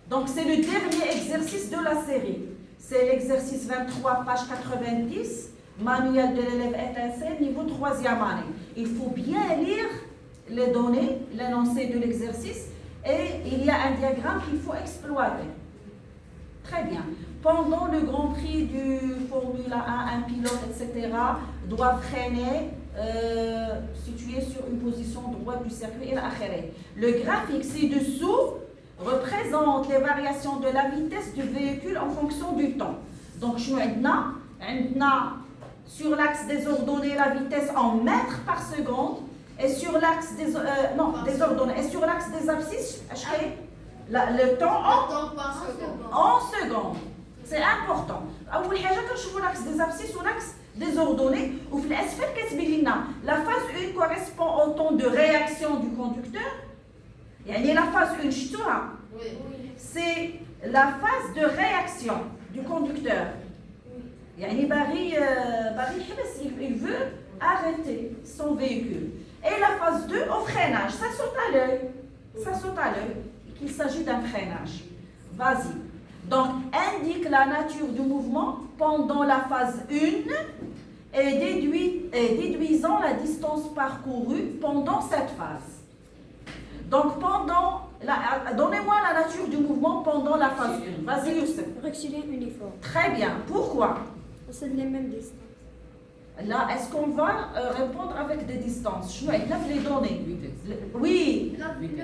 Donc, c'est le dernier exercice de la série. C'est l'exercice 23, page 90, manuel de l'élève étincelle, niveau 3e année. Il faut bien lire les données, l'énoncé de l'exercice, et il y a un diagramme qu'il faut exploiter. Très bien. Pendant le Grand Prix du Formule 1, un pilote, etc., doit freiner, situé sur une position droite du circuit. Le graphique ci-dessous représente les variations de la vitesse du véhicule en fonction du temps. Donc, sur l'axe désordonné, la vitesse en mètres par seconde, et sur l'axe désordonné, et sur l'axe des abscisses, le temps en secondes. C'est important. أول حاجة كنشوفوا l'axe des abscisses ou l'axe désordonné وفي الأسفل كتبين لنا la phase 1 correspond au temps de réaction du conducteur. يعني la phase 1 شفتوها؟ C'est la phase de réaction du conducteur. يعني باغي يحبس, il veut arrêter son véhicule. Et la phase 2 au freinage, ça saute à l'œil. Ça saute à l'œil qu'il s'agit d'un freinage. Vas-y. Donc, indique la nature du mouvement pendant la phase 1 et déduisant la distance parcourue pendant cette phase. Donc, donnez-moi la nature du mouvement pendant la phase 1. Vas-y, Youssef. Rectiligne uniforme. Très bien. Pourquoi? C'est les mêmes distances. Là, est-ce qu'on va répondre avec des distances? Je vais les données. Oui,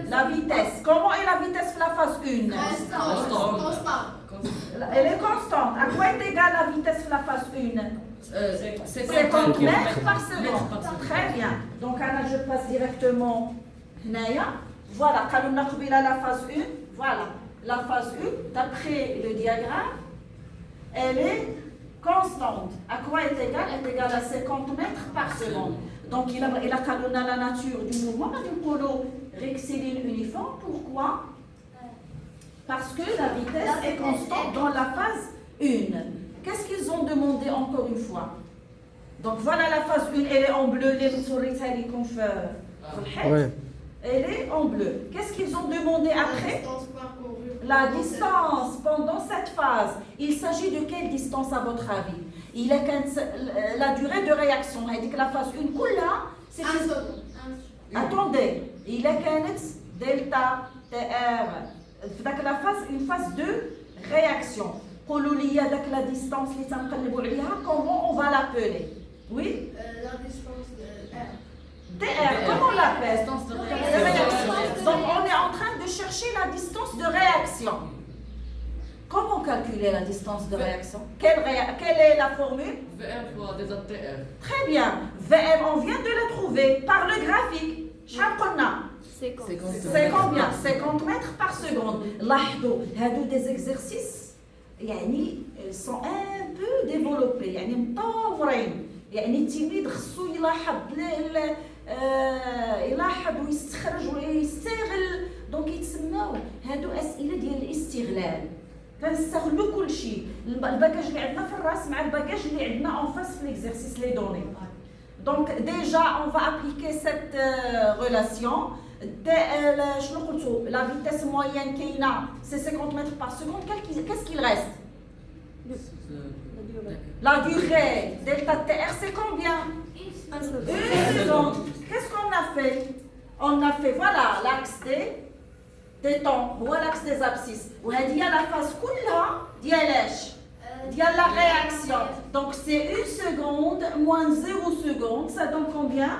la vitesse. Comment est la vitesse de la phase 1? Elle est constante. À quoi est égale la vitesse de la phase 1? 50 mètres par seconde. Très bien. Donc, là, je passe directement. Voilà, quand on a la phase 1, voilà. La phase 1, d'après le diagramme, elle est constante. À quoi est égale? Elle est égale à 50 mètres par seconde. Donc, il a la nature du mouvement, du polo rectiligne uniforme. Pourquoi? Parce que la vitesse est constante dans la phase 1. Qu'est-ce qu'ils ont demandé encore une fois? Donc, voilà la phase 1, elle est en bleu. Elle est en bleu. Qu'est-ce qu'ils ont demandé après? La distance pendant cette phase. Il s'agit de quelle distance à votre avis? Il est la durée de réaction. Il dit que la phase 1, c'est attendez. Il est delta TR. La phase, une phase de réaction. La distance, comment on va l'appeler? Oui? La distance de R. DR, comment on l'appelle? Donc on est en train de chercher la distance de réaction. Comment calculer la distance de réaction? Quelle est la formule? VM fois des TR. Très bien. VM, on vient de la trouver par le graphique. C'est C'est combien? 50 mètres par seconde. لاحظوا هادو des exercices يعني sont un peu développés يعني مطورين يعني التلميذ خصو يلاحظ ويستخرج ويستغل. دونك يتسموا هادو اسئله ديال الاستغلال. كنستغلوا كل شيء الباكاج اللي عندنا في الراس مع الباكاج اللي عندنا en face في l'exercice les données. Donc déjà on va appliquer cette relation. شنو قلتوا la vitesse moyenne كاينه c'est 50 mètres par seconde. Qu'est-ce qu'il reste? La durée delta TR c'est combien? Une seconde. Qu'est-ce qu'on a fait? On a fait voilà l'axe des temps, voilà l'axe des abscisses. وهذه هي la phase كلها ديال la réaction. Donc c'est 1 seconde moins 0 seconde, ça donne combien?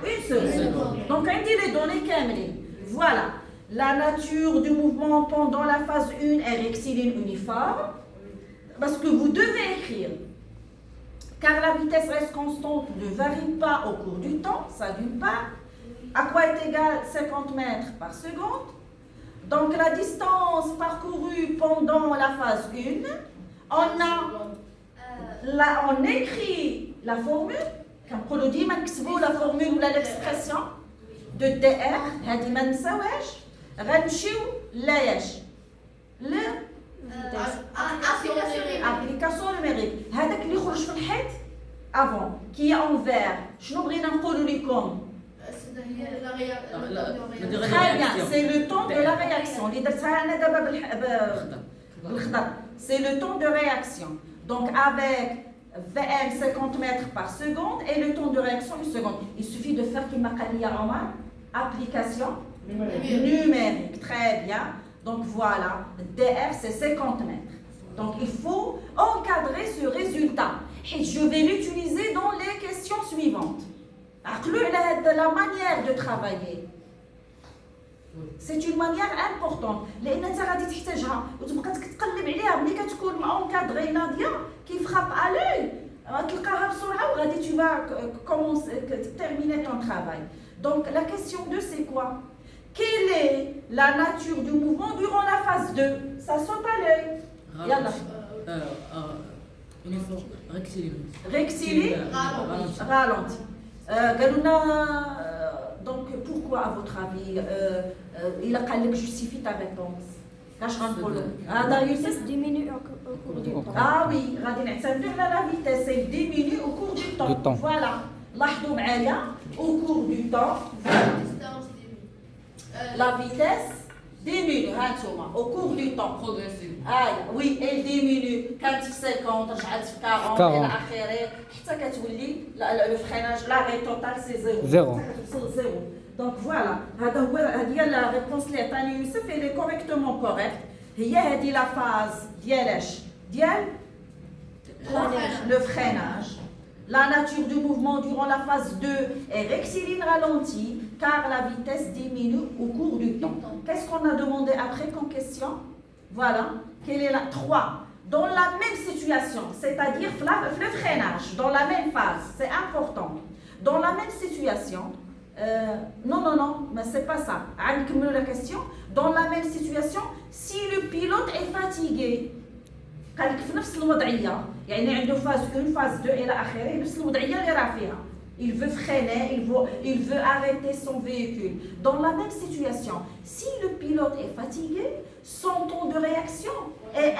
1 seconde. Donc on dit les données كاملين. Voilà. La nature du mouvement pendant la phase 1 est rectiligne uniforme. Parce que vous devez écrire. Car la vitesse reste constante, ne varie pas au cours du temps, ça d'une part. À quoi est égal 50 mètres par seconde? Donc la distance parcourue pendant la phase 1, on écrit la formule, كنقولوا ديما نكتبوا la formule ولا l'expression de DR, هذه ما نساوهاش. غنمشيو لاش application numérique. هذاك اللي خرج في الحيط avant qui est en vert. شنو بغينا نقولوا لكم؟ Très bien, c'est le temps de la réaction. C'est le temps de réaction. Donc avec VM 50 mètres par seconde et le temps de réaction une seconde. Il suffit de faire comme Omar, application numérique. Très bien. Donc voilà, DR c'est 50 mètres. Donc il faut encadrer ce résultat. Et je vais l'utiliser dans les questions suivantes. La manière de travailler. C'est une manière importante. لأن أنت غادي تحتاجها وتبقى تقلب عليها ملي كتكون encadrée ناضية qui frappe à l'œil. تلقاها بسرعة وغادي tu vas terminer ton travail. Donc la question 2 c'est quoi? Quelle est la nature du mouvement durant la phase 2? Ça saute à l'œil. Yalla. Rectiligne, ralenti. Donc pourquoi à votre avis il a qu'à justifier ta réponse? Ça diminue au cours du temps. Ah oui, la vitesse elle diminue au cours du temps. Voilà. لاحظوا معايا au cours du temps. La vitesse diminue au cours du temps. Progressive. Oui, elle diminue. كانت في 50 رجعت في 40 الى اخره حتى كتولي le freinage l'arrêt total c'est 0. Donc voilà, هذه la réponse اللي عطاني يوسف elle est correctement correcte. هي هذه la phase ديال le freinage. La nature du mouvement durant la phase 2 est rectiligne ralentie car la vitesse diminue au cours du temps. Qu'est-ce qu'on a demandé après comme question? Voilà, quelle est la 3? Dans la même situation, c'est-à-dire le freinage, dans la même phase, c'est important. Dans la même situation, non, mais c'est pas ça. La question. Dans la même situation, si le pilote est fatigué, قال لك في نفس الوضعيه يعني عنده فاز 1 فاز 2 الى اخره نفس الوضعيه اللي راه فيها il veut freiner il veut arrêter son véhicule dans la même situation si le pilote est fatigué son temps de réaction est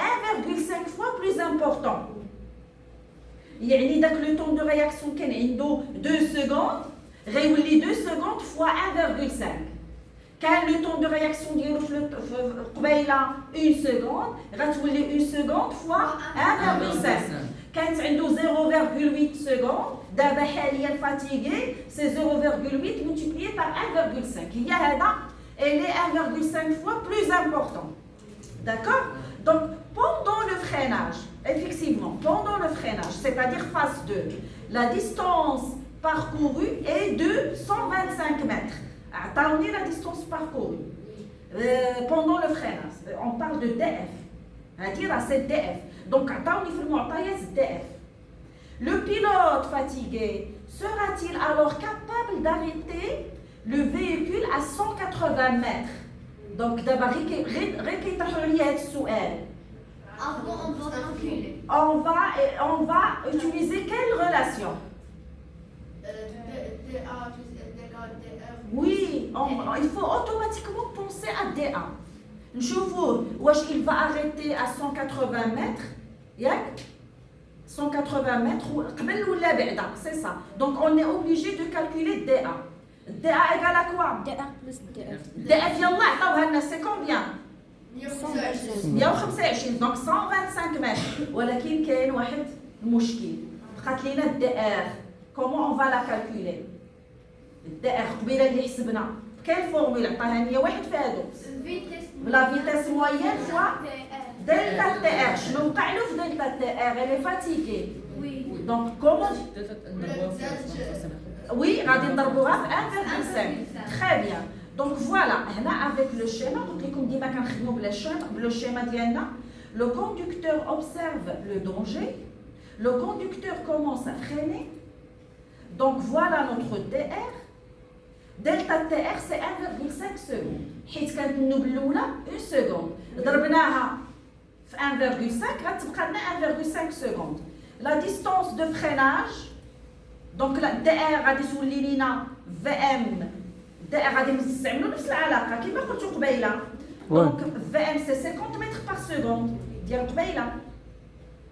1,5 fois plus important يعني داك le temps de réaction كان عنده 2 secondes غيولي 2 secondes fois 1,5 كان le temps de réaction ديالو قبيله 1 seconde غتولي 1 seconde fois 1,5 كانت عنده 0,8 seconde دابا حاليا فاتيغي سي 0,8 multiplié par 1,5 هي هذا elle est 1,5 fois plus important. D'accord? Donc pendant le freinage, effectivement, pendant le freinage, c'est-à-dire phase 2, la distance parcourue est de 125 mètres. Attendez la distance parcourue pendant le freinage. On parle de DF. C'est DF. Donc, attendez le DF. Le pilote fatigué sera-t-il alors capable d'arrêter le véhicule à 180 mètres? Donc, d'abord, on va utiliser quelle relation? Oui, il faut automatiquement penser à DA. نشوفوه واش il va arrêter à 180 mètres ياك 180 mètres قبل ولا بعدا c'est ça. Donc on est obligé de calculer DA. DA égale à quoi? DA plus DF. DF يلا عطاوها لنا c'est combien? 125. 125 donc 125 mètres. ولكن كاين واحد المشكل بقات لينا الDR. Comment on va la calculer? الDR قبيله اللي حسبنا quelle formule عطاها لنا واحد في هادو la vitesse moyenne fois delta TR. شنو وقع له في delta TR? Elle est fatiguée. Oui. Donc comment? Oui, غادي نضربوها في 1,5. Très bien. Donc voilà, هنا avec le schéma قلت لكم ديما كنخدموا بلا schéma ديالنا. Le conducteur observe le danger. Le conducteur commence à freiner. Donc voilà notre TR. Delta TR c'est 1,5 secondes. حيت كانت النوب الاولى 1 seconde. ضربناها في 1,5 غتبقى لنا 1,5 seconde. La distance de freinage donc la DR غادي تولي لينا VM. DR غادي نستعملوا نفس العلاقه كما قلتوا قبيله. Donc VM c'est 50 mètres par seconde ديال قبيله.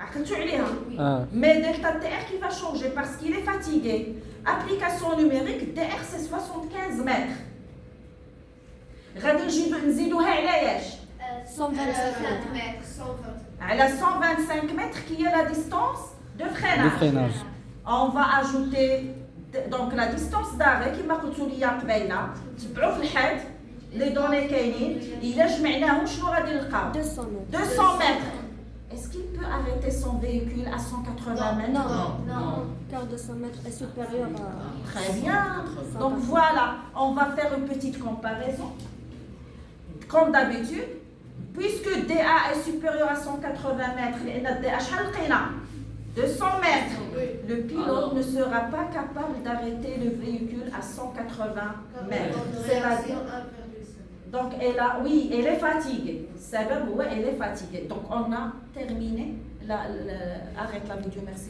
عقلتوا عليها. اه Mais delta TR qui va changer parce qu'il est fatigué. Application numérique TR c'est 75 mètres. غادي نزيدوها على ايش؟ 125 mètres, 120. على 125 mètres qui est la distance de دو freinage. فريناج. On va ajouter donc la distance d'arrêt كما قلتوا لي قبيله. تبعوا في الحد les données كاينين. إلا جمعناهم شنو غادي نلقاو؟ 200 mètres. 200 mètres. Est-ce qu'il peut arrêter son véhicule à 180 mètres? Non, car 200 mètres est supérieur à... Très bien. Donc voilà, on va faire une petite comparaison. Comme d'habitude, puisque DA est supérieur à 180 mètres, et notre DA, شحال لقينا 200 mètres. Le pilote ne sera pas capable d'arrêter le véhicule à 180 mètres. C'est-à-dire, donc elle a, oui, elle est fatiguée. Elle est fatiguée. Donc on a terminé. Arrête la vidéo, merci.